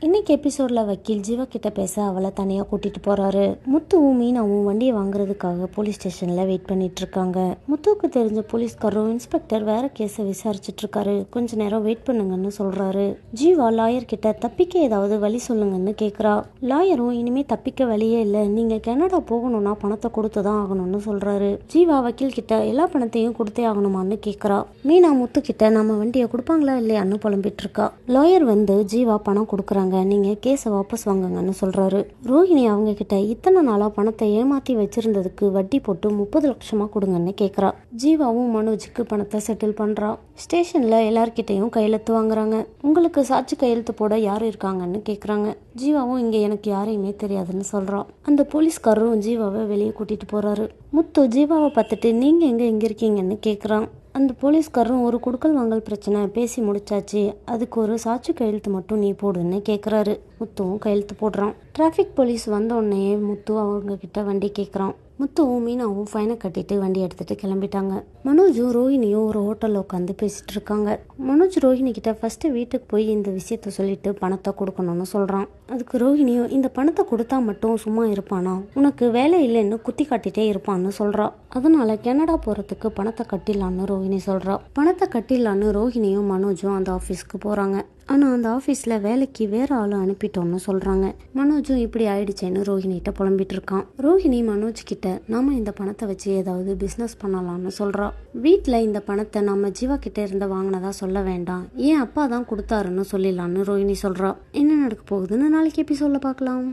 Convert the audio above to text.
இன்னைக்கு எபிசோட்ல வக்கீல் ஜீவா கிட்ட பேச அவளை தனியா கூட்டிட்டு போறாரு. முத்துவும் மீனாவும் வண்டியை வாங்குறதுக்காக போலீஸ் ஸ்டேஷன்ல வெயிட் பண்ணிட்டு இருக்காங்க. முத்துவுக்கு தெரிஞ்ச போலீஸ்காரரும் இன்ஸ்பெக்டர் வேற கேஸ விசாரிச்சுட்டு இருக்காரு. கொஞ்ச நேரம் வெயிட் பண்ணுங்கன்னு சொல்றாரு. ஜீவா லாயர் கிட்ட தப்பிக்க ஏதாவது வழி சொல்லுங்கன்னு கேக்குறா. லாயரும் இனிமே தப்பிக்க வழியே இல்ல, நீங்க கனடா போகணும்னா பணத்தை கொடுத்துதான் ஆகணும்னு சொல்றாரு. ஜீவா வக்கீல் கிட்ட எல்லா பணத்தையும் கொடுத்தே ஆகணுமான்னு கேக்குறா. மீனா முத்து கிட்ட நம்ம வண்டியை கொடுப்பாங்களா இல்லையான்னு புலம்பிட்டு இருக்கா. லாயர் வந்து ஜீவா பணம் கொடுக்குறாங்க, நீங்க கேஸை வாபஸ் வாங்குங்கன்னு சொல்றாரு. ரோஹிணி அவங்க கிட்ட இத்தனை நாளா பணத்தை ஏமாத்தி வச்சிருந்ததுக்கு வட்டி போட்டு 30 லட்சமா கொடுங்கன்னு கேக்குறா. ஜீவாவும் மனோஜுக்கு பணத்தை செட்டில் பண்றா. ஸ்டேஷன்ல எல்லார்கிட்டையும் கையெழுத்து வாங்குறாங்க. உங்களுக்கு சாட்சி கையெழுத்து போட யாரு இருக்காங்கன்னு கேக்குறாங்க. ஜீவாவும் இங்க எனக்கு யாரையுமே தெரியாதுன்னு சொல்றான். அந்த போலீஸ்காரரும் ஜீவாவை வெளியே கூட்டிட்டு போறாரு. முத்து ஜீவாவை பார்த்துட்டு நீங்க எங்க இருக்கீங்கன்னு கேக்குறான். அந்த போலீஸ்காரரும் ஒரு குடுக்கல் வாங்கல் பிரச்சனை பேசி முடிச்சாச்சு, அதுக்கு ஒரு சாட்சி கையெழுத்து மட்டும் நீ போடுன்னு கேட்குறாரு. முத்துவும் கையெழுத்து போடுறான். டிராஃபிக் போலீஸ் வந்த உடனே முத்து அவங்க கிட்ட வண்டி கேட்குறான். முத்துவும் மீனாவும் ஃபைனை கட்டிட்டு வண்டி எடுத்துட்டு கிளம்பிட்டாங்க. மனோஜும் ரோஹிணியும் ஒரு ஹோட்டலில் உட்காந்து பேசிட்டு இருக்காங்க. மனோஜ் ரோஹிணி கிட்ட ஃபர்ஸ்ட் வீட்டுக்கு போய் இந்த விஷயத்த சொல்லிட்டு பணத்தை கொடுக்கணும்னு சொல்றான். அதுக்கு ரோஹிணியும் இந்த பணத்தை கொடுத்தா மட்டும் சும்மா இருப்பானா, உனக்கு வேலை இல்லைன்னு குத்தி காட்டிட்டே இருப்பான்னு சொல்றா. அதனால கனடா போறதுக்கு பணத்தை கட்டிடலான்னு ரோஹிணி சொல்றா. பணத்தை கட்டிடலான்னு ரோஹிணியும் மனோஜும் அந்த ஆஃபீஸ்க்கு போறாங்க. ஆனா அந்த ஆஃபீஸ்ல வேலைக்கு வேற ஆளு அனுப்பிட்டோம்னு சொல்றாங்க. மனோஜும் இப்படி ஆயிடுச்சேன்னு ரோஹிணிகிட்ட புலம்பிட்டு இருக்கான். ரோஹிணி மனோஜ் கிட்ட நாம இந்த பணத்தை வச்சு ஏதாவது பிசினஸ் பண்ணலாம்னு சொல்றா. வீட்டுல இந்த பணத்தை நம்ம ஜீவா கிட்ட இருந்து வாங்கினதா சொல்ல வேண்டாம், ஏன் அப்பா தான் கொடுத்தாருன்னு சொல்லிடலான்னு ரோஹிணி சொல்றா. என்ன நடக்க போகுதுன்னு நாளைக்கு எபிசோட்ல பார்க்கலாம்.